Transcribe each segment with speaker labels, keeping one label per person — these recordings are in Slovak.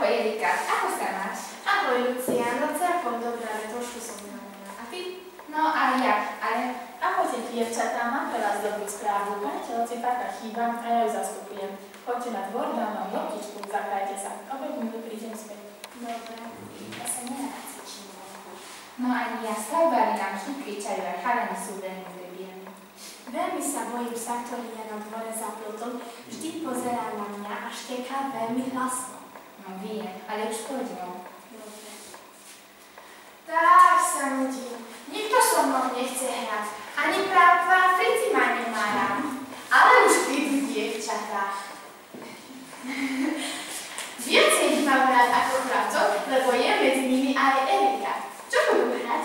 Speaker 1: Ahoj Erika, ako sa máš?
Speaker 2: Ahoj Lucia, no celkom dobrá, ale trošku som unavená. A ty?
Speaker 1: No a ja, ale...
Speaker 3: Ahojte dievčatá, mám pre vás dobrú správu. Pani telocipáka chýba a ja ju zastupujem. Choďte na dvor, dám vám loptičku, zakrajte sa. Opäť minút prídem späť.
Speaker 2: Dobre, ja sa nerad cvičím.
Speaker 1: No ani ja, stavbári nám vždy kričajú a chalani sú veľmi zrebiení.
Speaker 2: Veľmi sa bojím psa, ktorý je na dvore za plotom, vždy pozerá na mňa a šteká veľmi hlasno.
Speaker 1: No viem, ale už poďme.
Speaker 2: Dobre. Tak sa nudím. Nikto so mnou nechce hrať. Ani práva Frici ma nemá rád. Ale už prídu dievčatá. Viacej ich mám rád ako chlapcov, lebo je medzi nimi aj Erika. Čo budú hrať?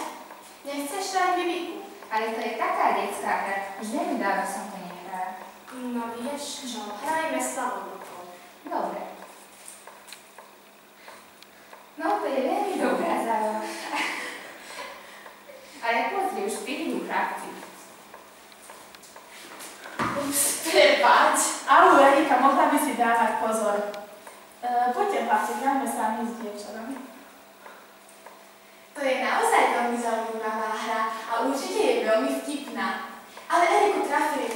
Speaker 2: Nechceš hrať Bibiku?
Speaker 1: Ale to je taká detská hra, už veľmi dávno som to nehrala.
Speaker 2: No vieš čo, hrajme Slavodokou.
Speaker 1: Dobre. No to je veľmi dobrá zábava. Ale pozri, už prídu chlapci.
Speaker 2: Ups, prepáč.
Speaker 3: Ahoj Erika, mohla by si dávať pozor. Poďte chlapci, hráme sami s dievčatami.
Speaker 2: To je naozaj veľmi zaujímavá hra a určite je veľmi vtipná. Ale Eriku trafili.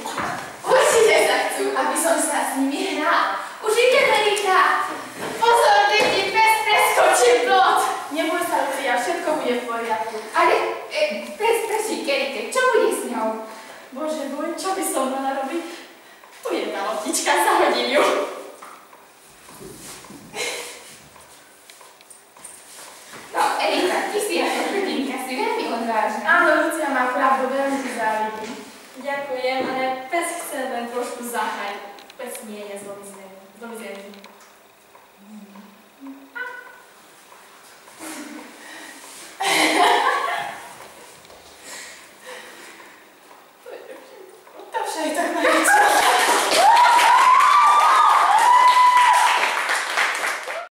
Speaker 2: Určite sa chcú, aby som sa s nimi hral. Už idem, Erika! Pozor, deti, pes preskočí plot!
Speaker 3: Neboj sa, Lucia, všetko bude v poriadku.
Speaker 1: Ale prečík, Erike, čo bude s ňou?
Speaker 3: Bože môj, čo by som mala robiť? Tu je tá loptička, zahodím ju.
Speaker 1: No, Erika, ty si ako hrdinka, si veľmi odvážna.
Speaker 3: Áno, Lucia má pravdu, veľmi si závidím. Ďakujem, ale pes chce len trošku zahrať. Pes nie je zlomyslný.